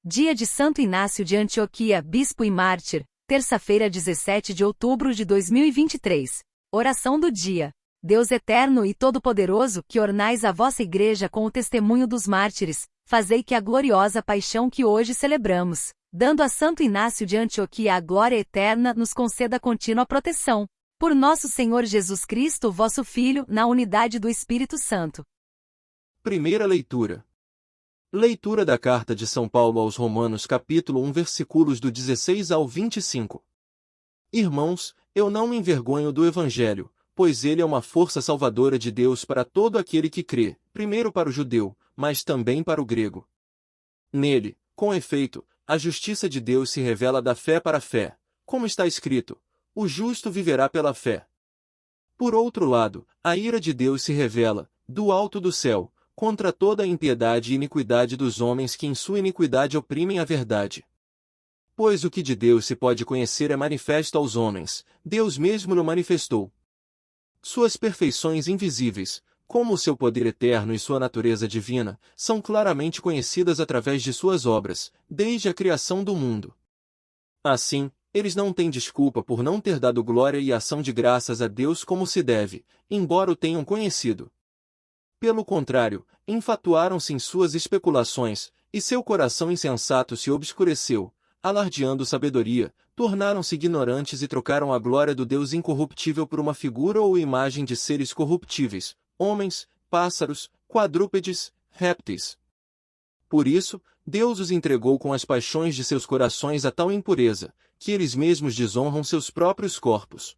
Dia de Santo Inácio de Antioquia, bispo e mártir, terça-feira 17 de outubro de 2023. Oração do dia. Deus eterno e todo-poderoso, que ornais a vossa igreja com o testemunho dos mártires, fazei que a gloriosa paixão que hoje celebramos, dando a Santo Inácio de Antioquia a glória eterna, nos conceda contínua proteção. Por nosso Senhor Jesus Cristo, vosso Filho, na unidade do Espírito Santo. Primeira leitura. Leitura da Carta de São Paulo aos Romanos capítulo 1 versículos do 16 ao 25. Irmãos, eu não me envergonho do Evangelho, pois ele é uma força salvadora de Deus para todo aquele que crê, primeiro para o judeu, mas também para o grego. Nele, com efeito, a justiça de Deus se revela da fé para a fé, como está escrito, o justo viverá pela fé. Por outro lado, a ira de Deus se revela, do alto do céu, contra toda a impiedade e iniquidade dos homens que em sua iniquidade oprimem a verdade. Pois o que de Deus se pode conhecer é manifesto aos homens, Deus mesmo o manifestou. Suas perfeições invisíveis, como o seu poder eterno e sua natureza divina, são claramente conhecidas através de suas obras, desde a criação do mundo. Assim, eles não têm desculpa por não ter dado glória e ação de graças a Deus como se deve, embora o tenham conhecido. Pelo contrário, enfatuaram-se em suas especulações, e seu coração insensato se obscureceu, alardeando sabedoria, tornaram-se ignorantes e trocaram a glória do Deus incorruptível por uma figura ou imagem de seres corruptíveis, homens, pássaros, quadrúpedes, répteis. Por isso, Deus os entregou com as paixões de seus corações a tal impureza, que eles mesmos desonram seus próprios corpos.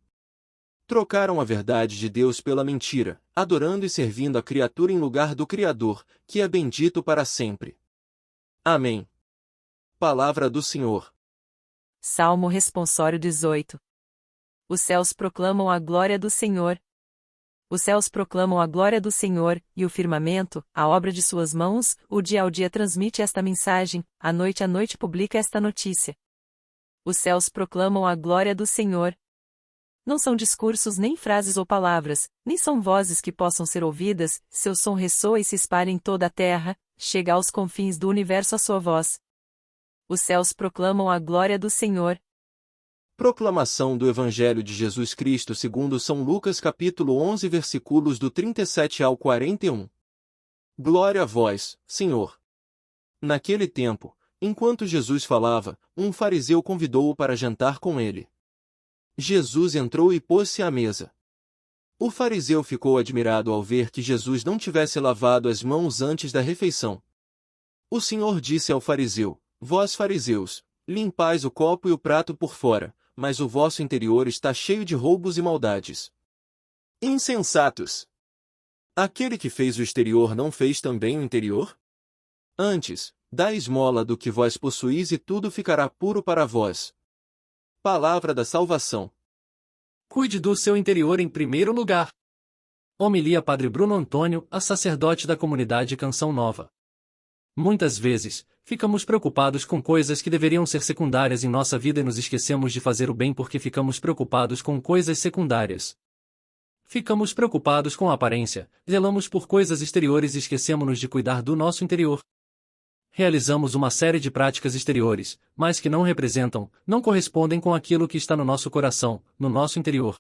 Trocaram a verdade de Deus pela mentira, adorando e servindo a criatura em lugar do Criador, que é bendito para sempre. Amém. Palavra do Senhor. Salmo responsório 18. Os céus proclamam a glória do Senhor. Os céus proclamam a glória do Senhor, e o firmamento, a obra de suas mãos, o dia ao dia transmite esta mensagem, a noite publica esta notícia. Os céus proclamam a glória do Senhor. Não são discursos nem frases ou palavras, nem são vozes que possam ser ouvidas, seu som ressoa e se espalha em toda a terra, chega aos confins do universo a sua voz. Os céus proclamam a glória do Senhor. Proclamação do Evangelho de Jesus Cristo segundo São Lucas capítulo 11 versículos do 37 ao 41. Glória a vós, Senhor. Naquele tempo, enquanto Jesus falava, um fariseu convidou-o para jantar com ele. Jesus entrou e pôs-se à mesa. O fariseu ficou admirado ao ver que Jesus não tivesse lavado as mãos antes da refeição. O Senhor disse ao fariseu: Vós, fariseus, limpais o copo e o prato por fora, mas o vosso interior está cheio de roubos e maldades. Insensatos! Aquele que fez o exterior não fez também o interior? Antes, dai esmola do que vós possuís e tudo ficará puro para vós. Palavra da salvação. Cuide do seu interior em primeiro lugar. Homilia Padre Bruno Antônio, a sacerdote da comunidade Canção Nova. Muitas vezes, ficamos preocupados com coisas que deveriam ser secundárias em nossa vida e nos esquecemos de fazer o bem porque ficamos preocupados com coisas secundárias. Ficamos preocupados com a aparência, zelamos por coisas exteriores e esquecemos-nos de cuidar do nosso interior. Realizamos uma série de práticas exteriores, mas que não representam, não correspondem com aquilo que está no nosso coração, no nosso interior.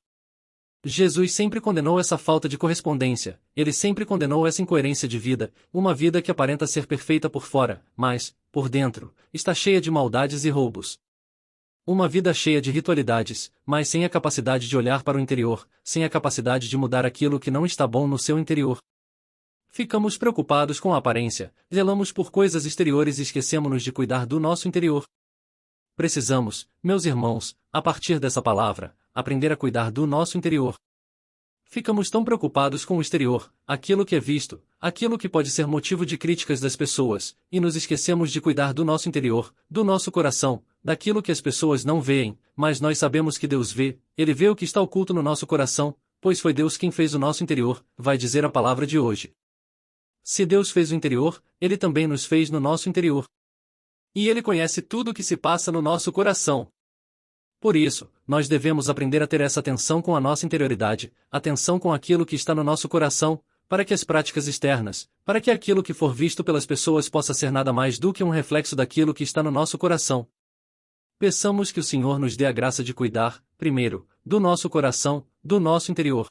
Jesus sempre condenou essa falta de correspondência, ele sempre condenou essa incoerência de vida, uma vida que aparenta ser perfeita por fora, mas, por dentro, está cheia de maldades e roubos. Uma vida cheia de ritualidades, mas sem a capacidade de olhar para o interior, sem a capacidade de mudar aquilo que não está bom no seu interior. Ficamos preocupados com a aparência, zelamos por coisas exteriores e esquecemos-nos de cuidar do nosso interior. Precisamos, meus irmãos, a partir dessa palavra, aprender a cuidar do nosso interior. Ficamos tão preocupados com o exterior, aquilo que é visto, aquilo que pode ser motivo de críticas das pessoas, e nos esquecemos de cuidar do nosso interior, do nosso coração, daquilo que as pessoas não veem, mas nós sabemos que Deus vê, Ele vê o que está oculto no nosso coração, pois foi Deus quem fez o nosso interior, vai dizer a palavra de hoje. Se Deus fez o interior, Ele também nos fez no nosso interior. E Ele conhece tudo o que se passa no nosso coração. Por isso, nós devemos aprender a ter essa atenção com a nossa interioridade, atenção com aquilo que está no nosso coração, para que as práticas externas, para que aquilo que for visto pelas pessoas possa ser nada mais do que um reflexo daquilo que está no nosso coração. Peçamos que o Senhor nos dê a graça de cuidar, primeiro, do nosso coração, do nosso interior.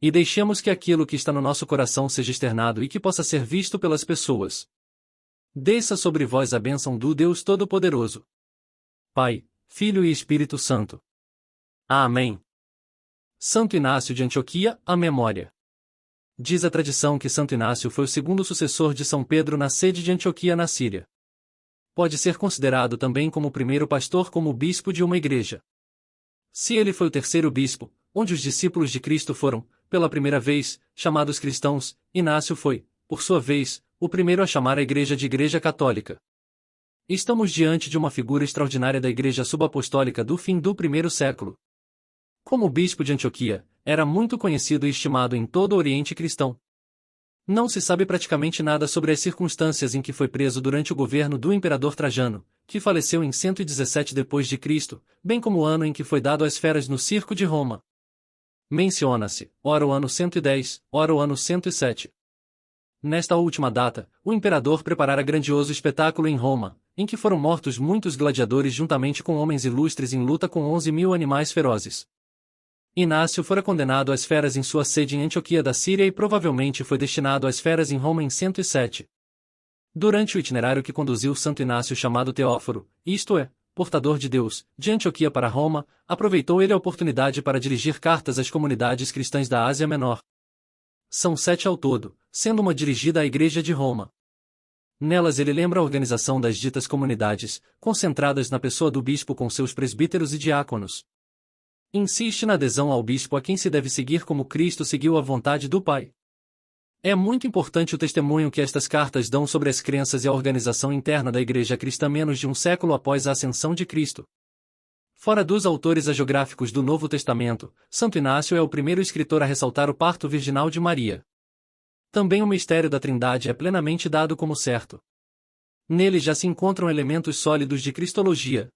E deixemos que aquilo que está no nosso coração seja externado e que possa ser visto pelas pessoas. Desça sobre vós a bênção do Deus Todo-Poderoso, Pai, Filho e Espírito Santo. Amém. Santo Inácio de Antioquia, a memória. Diz a tradição que Santo Inácio foi o segundo sucessor de São Pedro na sede de Antioquia na Síria. Pode ser considerado também como o primeiro pastor como bispo de uma igreja. Se ele foi o terceiro bispo, onde os discípulos de Cristo foram, pela primeira vez, chamados cristãos, Inácio foi, por sua vez, o primeiro a chamar a igreja de Igreja Católica. Estamos diante de uma figura extraordinária da igreja subapostólica do fim do primeiro século. Como bispo de Antioquia, era muito conhecido e estimado em todo o Oriente cristão. Não se sabe praticamente nada sobre as circunstâncias em que foi preso durante o governo do imperador Trajano, que faleceu em 117 d.C., bem como o ano em que foi dado às feras no circo de Roma. Menciona-se, ora o ano 110, ora o ano 107. Nesta última data, o imperador preparara grandioso espetáculo em Roma, em que foram mortos muitos gladiadores juntamente com homens ilustres em luta com 11.000 animais ferozes. Inácio fora condenado às feras em sua sede em Antioquia da Síria e provavelmente foi destinado às feras em Roma em 107. Durante o itinerário que conduziu Santo Inácio chamado Teóforo, isto é, portador de Deus, de Antioquia para Roma, aproveitou ele a oportunidade para dirigir cartas às comunidades cristãs da Ásia Menor. São 7 ao todo, sendo uma dirigida à Igreja de Roma. Nelas ele lembra a organização das ditas comunidades, concentradas na pessoa do bispo com seus presbíteros e diáconos. Insiste na adesão ao bispo a quem se deve seguir como Cristo seguiu a vontade do Pai. É muito importante o testemunho que estas cartas dão sobre as crenças e a organização interna da Igreja cristã menos de um século após a ascensão de Cristo. Fora dos autores hagiográficos do Novo Testamento, Santo Inácio é o primeiro escritor a ressaltar o parto virginal de Maria. Também o mistério da Trindade é plenamente dado como certo. Nele já se encontram elementos sólidos de cristologia.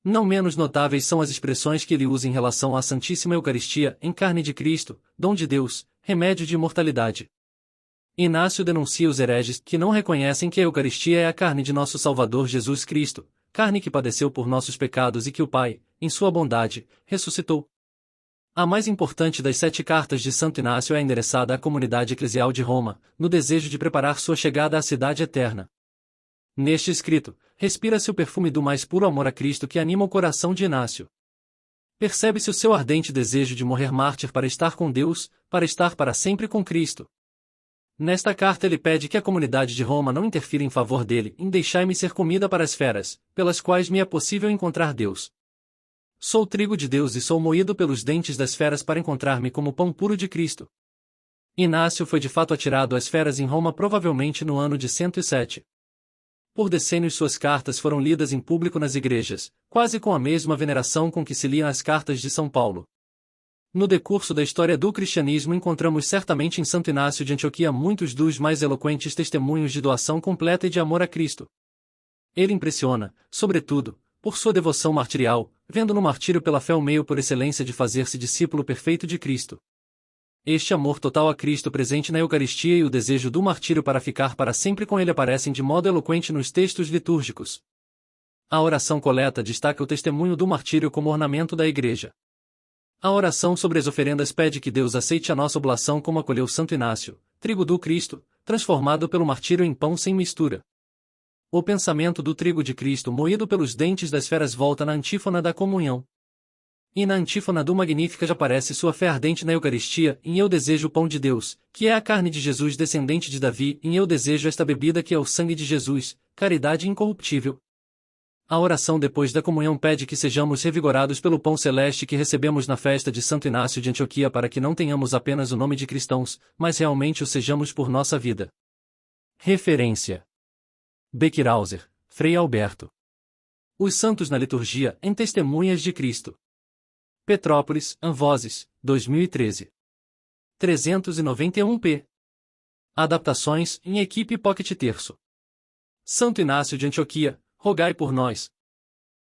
Não menos notáveis são as expressões que ele usa em relação à Santíssima Eucaristia, em carne de Cristo, dom de Deus, remédio de imortalidade. Inácio denuncia os hereges que não reconhecem que a Eucaristia é a carne de nosso Salvador Jesus Cristo, carne que padeceu por nossos pecados e que o Pai, em sua bondade, ressuscitou. A mais importante das 7 cartas de Santo Inácio é endereçada à comunidade eclesial de Roma, no desejo de preparar sua chegada à cidade eterna. Neste escrito, respira-se o perfume do mais puro amor a Cristo que anima o coração de Inácio. Percebe-se o seu ardente desejo de morrer mártir para estar com Deus, para estar para sempre com Cristo. Nesta carta ele pede que a comunidade de Roma não interfira em favor dele, em deixai-me ser comida para as feras, pelas quais me é possível encontrar Deus. Sou trigo de Deus e sou moído pelos dentes das feras para encontrar-me como pão puro de Cristo. Inácio foi de fato atirado às feras em Roma provavelmente no ano de 107. Por decênios suas cartas foram lidas em público nas igrejas, quase com a mesma veneração com que se liam as cartas de São Paulo. No decurso da história do cristianismo encontramos certamente em Santo Inácio de Antioquia muitos dos mais eloquentes testemunhos de doação completa e de amor a Cristo. Ele impressiona, sobretudo, por sua devoção martirial, vendo no martírio pela fé o meio por excelência de fazer-se discípulo perfeito de Cristo. Este amor total a Cristo presente na Eucaristia e o desejo do martírio para ficar para sempre com ele aparecem de modo eloquente nos textos litúrgicos. A oração coleta destaca o testemunho do martírio como ornamento da Igreja. A oração sobre as oferendas pede que Deus aceite a nossa oblação como acolheu Santo Inácio, trigo do Cristo, transformado pelo martírio em pão sem mistura. O pensamento do trigo de Cristo moído pelos dentes das feras volta na antífona da comunhão. E na antífona do Magnífica já aparece sua fé ardente na Eucaristia, em eu desejo o pão de Deus, que é a carne de Jesus descendente de Davi, em eu desejo esta bebida que é o sangue de Jesus, caridade incorruptível. A oração depois da comunhão pede que sejamos revigorados pelo pão celeste que recebemos na festa de Santo Inácio de Antioquia para que não tenhamos apenas o nome de cristãos, mas realmente o sejamos por nossa vida. Referência: Becquerauser, Frei Alberto. Os Santos na Liturgia em Testemunhas de Cristo. Petrópolis, Anvozes, 2013. 391 p. Adaptações em Equipe Pocket Terço. Santo Inácio de Antioquia, rogai por nós.